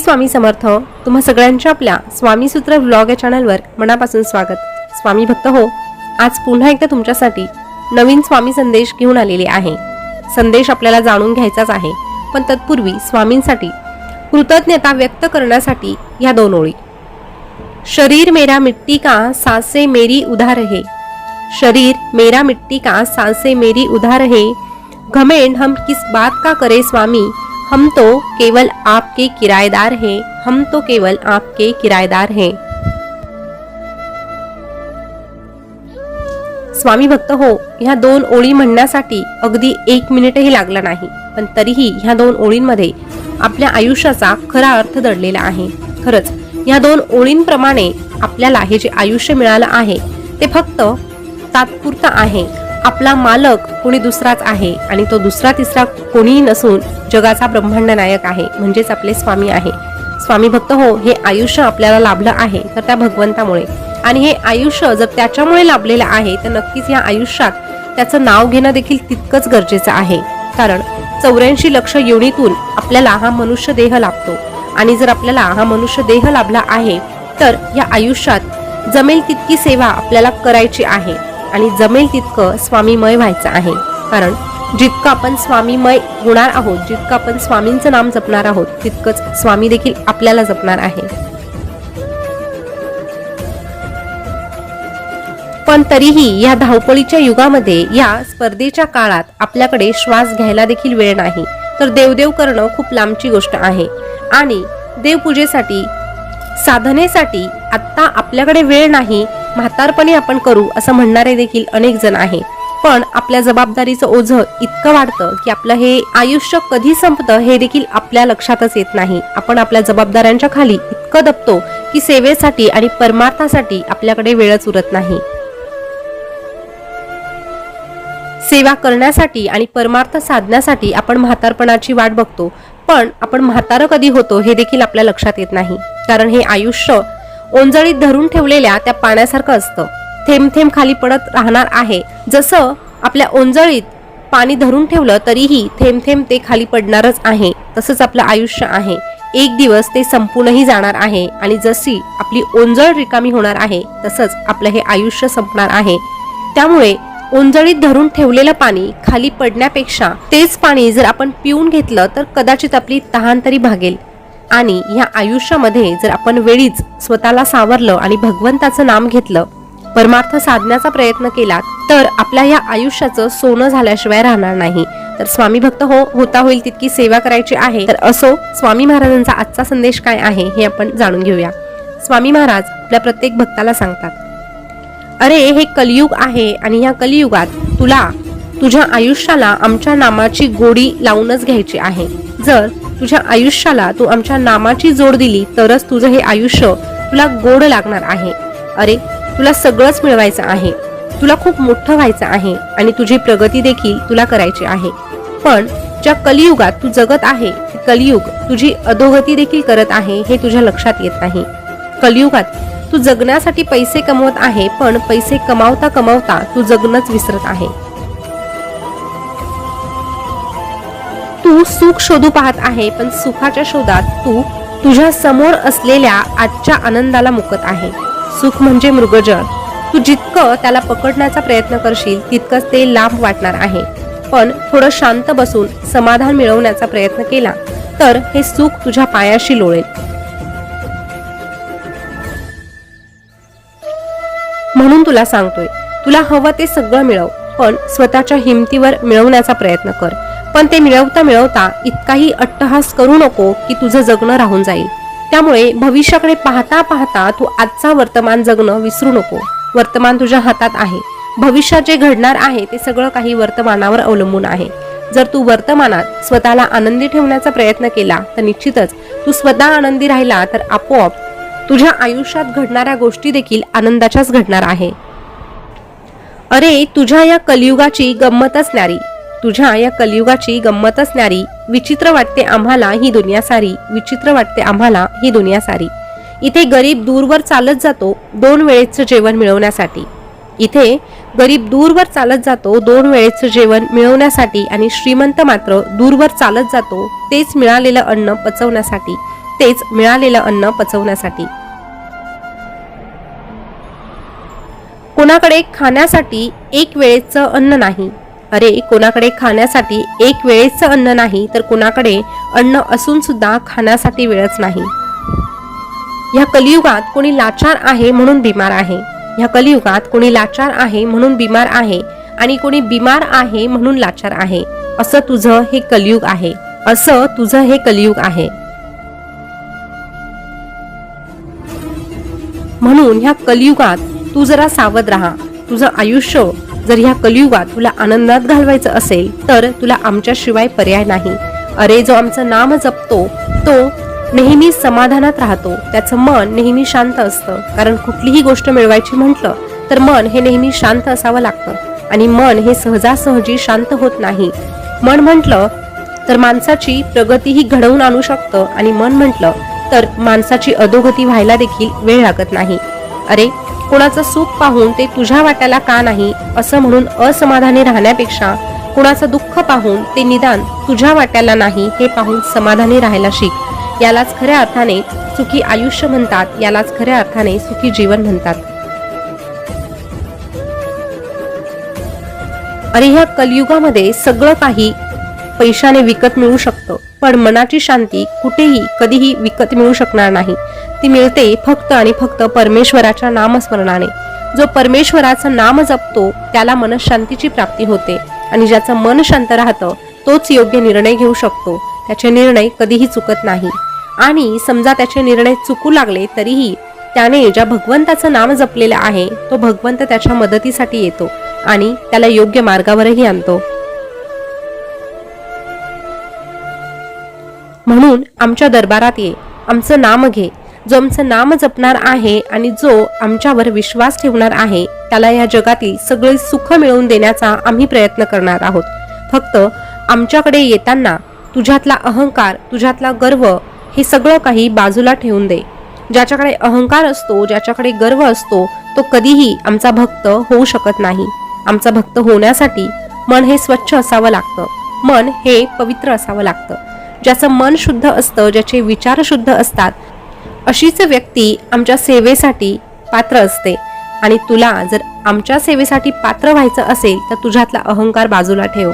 स्वामी समर्थ। तुम्हा सगळ्यांच्या आपल्या स्वामी सूत्र व्लॉग या चॅनलवर मनापासून स्वागत। स्वामी भक्त हो, आज पुन्हा एकदा तुमच्यासाठी नवीन स्वामी संदेश घेऊन आलेले आहे। संदेश आपल्याला जाणून घ्यायचाच आहे, पण तत्पूर्वी स्वामींसाठी कृतज्ञता व्यक्त करण्यासाठी या दोन ओळी। शरीर मेरा मिट्टी का सांसें मेरी उधार है, शरीर मेरा मिट्टी का सांसें मेरी उधार है, घमेंड हम किस बात का करे स्वामी, हम तो केवल आपके किराएदार हैं, हम तो केवल आपके किराएदार हैं। स्वामी भक्त हो, ह्या दोन ओळी म्हणण्यासाठी अगदी 1 मिनिटही लागला नाही, पण तरीही ह्या दोन ओळींमध्ये आपल्या आयुष्याचा खरा अर्थ दडलेला आहे। खरंच ह्या दोन ओळींप्रमाणे आपल्याला हे जे आयुष्य मिळालं आहे ते फक्त तात्पुरतं आहे। आपला मालक कोणी दुसराच आहे आणि तो दुसरा तिसरा कोणीही नसून जगाचा ब्रह्मांड नायक आहे, म्हणजेच आपले स्वामी आहे। स्वामी भक्त हो, हे आयुष्य आपल्याला लाभलं आहे तर त्या भगवंतामुळे, आणि हे आयुष्य जर त्याच्यामुळे लाभलेलं आहे तर नक्कीच या आयुष्यात त्याचं नाव घेणं देखील तितकंच गरजेचं आहे। कारण 84 लक्ष योनीतून आपल्याला हा मनुष्य देह लाभतो, आणि जर आपल्याला हा मनुष्य देह लाभला आहे तर या आयुष्यात जमेल तितकी सेवा आपल्याला करायची आहे आणि जमेल तितकं स्वामीमय व्हायचं आहे। कारण जितकं आपण स्वामीमय होणार आहोत, जितकं आपण स्वामींचं नाम जपणार आहोत, तितकंच स्वामी देखील आपल्याला जपणार आहे। पण तरीही या धावपळीच्या युगामध्ये, या स्पर्धेच्या काळात आपल्याकडे श्वास घ्यायला देखील वेळ नाही, तर देवदेव करणं खूप लांबची गोष्ट आहे। आणि देवपूजेसाठी, साधनेसाठी आत्ता आपल्याकडे वेळ नाही, म्हातारपणी आपण करू असं म्हणणारे देखील अनेक जण आहे। पण आपल्या जबाबदारीचं ओझं इतकं वाढतं की आपलं हे आयुष्य कधी संपतं हे देखील आपल्या लक्षातच येत नाही। आपण आपल्या जबाबदाऱ्यांच्या खाली इतकं दबतो की सेवेसाठी आणि परमार्थासाठी आपल्याकडे वेळच उरत नाही। सेवा करण्यासाठी आणि परमार्थ साधण्यासाठी आपण म्हातारपणाची वाट बघतो, पण आपण म्हातारं कधी होतो हे देखील आपल्या लक्षात येत नाही। कारण हे आयुष्य ओंजळीत धरून ठेवलेल्या त्या पाण्यासारखं असतं, थेंब थेंब खाली पडत राहणार आहे। जसं आपल्या ओंजळीत पाणी धरून ठेवलं तरीही थेंब थेंब ते खाली पडणारच आहे, तसंच आपलं आयुष्य आहे। एक दिवस ते संपूनही जाणार आहे, आणि जशी आपली ओंजळ रिकामी होणार आहे तसंच आपलं हे आयुष्य संपणार आहे। त्यामुळे ओंजळीत धरून ठेवलेलं पाणी खाली पडण्यापेक्षा तेच पाणी जर आपण पिऊन घेतलं तर कदाचित आपली तहान तरी भागेल। आणि या आयुष्यामध्ये जर आपण वेळीच स्वतःला सावरलं आणि भगवंताचं नाम घेतलं, परमार्थ साधण्याचा प्रयत्न केला, तर आपल्या या आयुष्याचं सोनं झाल्याशिवाय राहणार नाही। तर स्वामी भक्त हो, होता होईल तितकी सेवा करायची आहे। तर असो, स्वामी महाराजांचा आजचा संदेश काय आहे हे आपण जाणून घेऊया। स्वामी महाराज आपल्या प्रत्येक भक्ताला सांगतात, अरे हे कलियुग आहे, आणि या कलियुगात तुला तुझ्या आयुष्याला आमच्या नामाची गोडी लावूनच घ्यायची आहे। जर तुझ्या आयुष्याला तू आमच्या नामाची जोड दिली तरच तुझं हे आयुष्य तुला गोड लागणार आहे। अरे तुला सगळंच मिळवायचं आहे, तुला खूप मोठं व्हायचं आहे, आणि तुझी प्रगती देखील तुला करायची आहे। पण ज्या कलियुगात तू जगत आहे, कलियुग तुझी अधोगती देखील करत आहे हे तुझ्या लक्षात येत नाही। कलियुगात तू जगण्यासाठी पैसे कमवत आहे, पण पैसे कमावता कमावता तू जगणंच विसरत आहे। तू सुख शोधू पाहत आहे, पण सुखाच्या शोधात तू तुझ्या समोर असलेल्या आजच्या आनंदाला मुकत आहे। सुख म्हणजे मृगजळ, तू जितकं त्याला पकडण्याचा प्रयत्न करशील तितकंच ते लांब वाटणार आहे। पण थोडं शांत बसून समाधान मिळवण्याचा प्रयत्न केला तर हे सुख तुझ्या पायाशी लोळेल। म्हणून तुला सांगतोय, तुला हवं ते सगळं मिळव, पण स्वतःच्या हिमतीवर मिळवण्याचा प्रयत्न कर। पण ते मिळवता मिळवता इतकाही अट्टहास करू नको की तुझं जगणं राहून जाईल। त्यामुळे भविष्याकडे पाहता पाहता तू आजचा वर्तमान जगणं विसरू नको। वर्तमान तुझ्या हातात आहे, भविष्यात जे घडणार आहे ते सगळं काही वर्तमानावर अवलंबून आहे। जर तू वर्तमानात स्वतःला आनंदी ठेवण्याचा प्रयत्न केला तर निश्चितच तू स्वतः आनंदी राहिला तर आपोआप तुझ्या आयुष्यात घडणाऱ्या गोष्टी देखील आनंदाच्याच घडणार आहे। अरे तुझ्या या कलियुगाची गंमतच न्यारी, तुझ्या या कलियुगाची गंमतच न्यारी, विचित्र वाटते आम्हाला ही दुनिया सारी, विचित्र वाटते आम्हाला ही दुनिया सारी। इथे गरीब दूरवर चालत जातो 2 वेळेचं जेवण मिळवण्यासाठी, इथे गरीब दूरवर चालत जातो 2 वेळेचं जेवण मिळवण्यासाठी, आणि श्रीमंत मात्र दूरवर चालत जातो तेच मिळालेलं अन्न पचवण्यासाठी। तेच मिळालेलं अन्न पचवण्यासाठी. कोणाकडे खाण्यासाठी एक वेळेचं अन्न नाही. अरे, कोणाकडे खाण्यासाठी एक वेळेचं अन्न नाही तर कोणाकडे अन्न असून सुद्धा खाण्यासाठी वेळच नाही. ह्या कलियुगात कोणी लाचार आहे म्हणून बिमार आहे. ह्या कलियुगात कोणी लाचार आहे म्हणून बिमार आहे आणि कोणी बिमार आहे म्हणून लाचार आहे. असं तुझं हे कलियुग आहे. असं तुझं हे कलियुग आहे. म्हणून ह्या कलियुगात तू जरा सावध राहा. तुझं आयुष्य जर ह्या कलियुगात तुला आनंदात घालवायचं असेल तर तुला आमच्याशिवाय पर्याय नाही. अरे, जो आमचं नाम जपतो तो नेहमी समाधानात राहतो. त्याचं मन नेहमी शांत असतं. कारण कुठलीही गोष्ट मिळवायची म्हटलं तर मन हे नेहमी शांत असावं लागतं आणि मन हे सहजासहजी शांत होत नाही. मन म्हटलं तर माणसाची प्रगतीही घडवून आणू शकतं आणि मन म्हटलं तर माणसाची अधोगती व्हायला देखील वेळ लागत नाही. अरे, कोणाचं सुख पाहून ते तुझ्या वाट्याला का नाही असं म्हणून असमाधानी राहण्यापेक्षा कोणाचं दुःख पाहून ते निदान तुझ्या वाट्याला नाही हे पाहून समाधानी राहायला शिक. यालाच खऱ्या अर्थाने सुखी आयुष्य म्हणतात. यालाच खऱ्या अर्थाने सुखी जीवन म्हणतात. अरे, ह्या कलियुगामध्ये सगळं काही पैशाने विकत मिळू शकतं पण मनाची शांती कुठेही कधीही विकत मिळू शकणार नाही. ती मिळते फक्त आणि फक्त परमेश्वराच्या नामस्मरणाने. जो परमेश्वराचं नाम जपतो त्याला मनशांतीची प्राप्ती होते आणि ज्याचं मन शांत राहतं तोच योग्य निर्णय घेऊ शकतो. त्याचे निर्णय कधीही चुकत नाही. आणि समजा त्याचे निर्णय चुकू लागले तरीही त्याने ज्या भगवंताचं नाम जपलेलं आहे तो भगवंत त्याच्या मदतीसाठी येतो आणि त्याला योग्य मार्गावरही आणतो. म्हणून आमच्या दरबारात ये, आमचं नाम घे. जो आमचं नाम जपणार आहे आणि जो आमच्यावर विश्वास ठेवणार आहे त्याला या जगातील सगळे सुख मिळवून देण्याचा आम्ही प्रयत्न करणार आहोत. फक्त आमच्याकडे येताना तुझ्यातला अहंकार, तुझ्यातला गर्व हे सगळं काही बाजूला ठेवून दे. ज्याच्याकडे अहंकार असतो, ज्याच्याकडे गर्व असतो तो कधीही आमचा भक्त होऊ शकत नाही. आमचा भक्त होण्यासाठी मन हे स्वच्छ असावं लागतं. मन हे पवित्र असावं लागतं. ज्याचं मन शुद्ध असतं, ज्याचे विचार शुद्ध असतात अशीच व्यक्ती आमच्या सेवेसाठी पात्र असते. आणि तुला जर आमच्या सेवेसाठी पात्र व्हायचं असेल तर तुझ्यातला अहंकार बाजूला ठेव.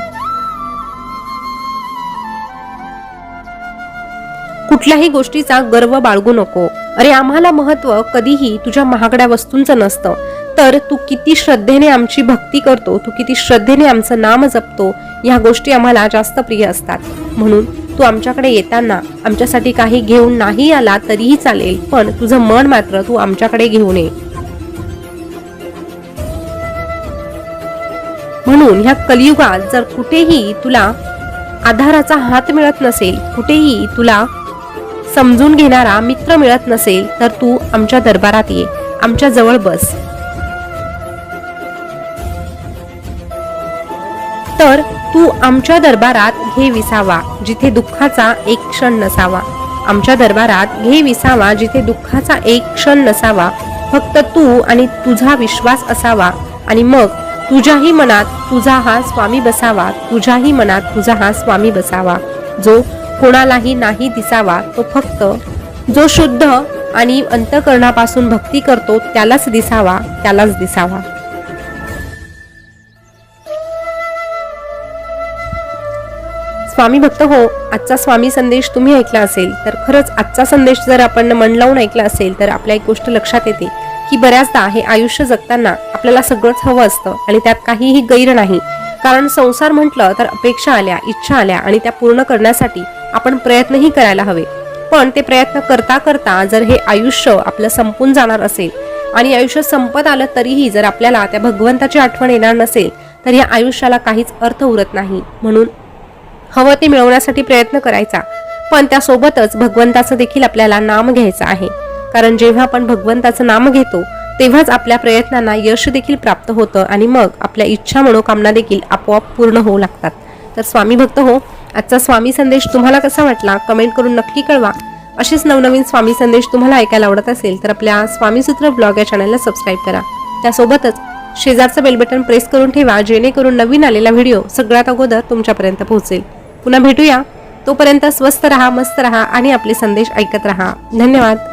कुठल्याही गोष्टीचा गर्व बाळगू नको. अरे, आम्हाला महत्व कधीही तुझ्या महागड्या वस्तूंचं नसतं तर तू किती श्रद्धेने आमची भक्ती करतो, तू किती श्रद्धेने आमचं नाम जपतो ह्या गोष्टी आम्हाला जास्त प्रिय असतात. म्हणून तू आमच्याकडे येताना आमच्यासाठी काही घेऊन नाही आला तरीही चालेल पण तुझं मन मात्र तू आमच्याकडे घेऊन ये. म्हणून ह्या कलियुगात जर कुठेही तुला आधाराचा हात मिळत नसेल, कुठेही तुला समजून घेणारा मित्र मिळत नसेल तर तू आमच्या दरबारात ये, आमच्या जवळ बस. तर तू आमच्या दरबारात घे विसावा जिथे दुःखाचा एक क्षण नसावा. आमच्या दरबारात घे विसावा जिथे दुःखाचा एक क्षण नसावा. फक्त तू आणि तुझा विश्वास असावा आणि मग तुझ्याही मनात तुझा हा स्वामी बसावा. तुझ्याही मनात तुझा हा स्वामी बसावा. जो कोणालाही नाही दिसावा, तो फक्त जो शुद्ध आणि अंतःकरणापासून भक्ती करतो त्यालाच दिसावा, त्यालाच दिसावा. स्वामी भक्त हो, आजचा स्वामी संदेश तुम्ही ऐकला असेल तर खरंच आजचा संदेश जर आपण मन लावून ऐकला असेल तर आपल्या एक गोष्ट लक्षात येते की बऱ्याचदा हे आयुष्य जगताना आपल्याला सगळंच हवं असतं आणि त्यात काहीही गैर नाही. कारण संसार म्हटलं तर अपेक्षा आल्या, इच्छा आल्या आणि त्या पूर्ण करण्यासाठी आपण प्रयत्नही करायला हवे. पण ते प्रयत्न करता करता जर हे आयुष्य आपलं संपून जाणार असेल आणि आयुष्य संपत आलं तरीही जर आपल्याला त्या भगवंताची आठवण येणार नसेल तर या आयुष्याला काहीच अर्थ उरत नाही. म्हणून हवं ते मिळवण्यासाठी प्रयत्न करायचा पण त्यासोबतच भगवंताचं देखील आपल्याला नाम घ्यायचं आहे. कारण जेव्हा आपण भगवंताचं नाम घेतो तेव्हाच आपल्या प्रयत्नांना यश देखील प्राप्त होतं आणि मग आपल्या इच्छा मनोकामना देखील आपोआप पूर्ण होऊ लागतात. तर स्वामी भक्त हो, आजचा स्वामी संदेश तुम्हाला कसा वाटला कमेंट करून नक्की कळवा. असेच नवनवीन स्वामी संदेश तुम्हाला ऐकायला आवडत असेल तर आपल्या स्वामीसूत्र ब्लॉग या चॅनलला सबस्क्राईब करा. त्यासोबतच शेजारचं बेल बटन प्रेस करून ठेवा जेणेकरून नवीन आलेला व्हिडिओ सगळ्यात अगोदर तुमच्यापर्यंत पोहोचेल. पुन्हा भेटूया तोपर्यंत स्वस्थ रहा, मस्त रहा आणि आपले संदेश ऐकत रहा. धन्यवाद.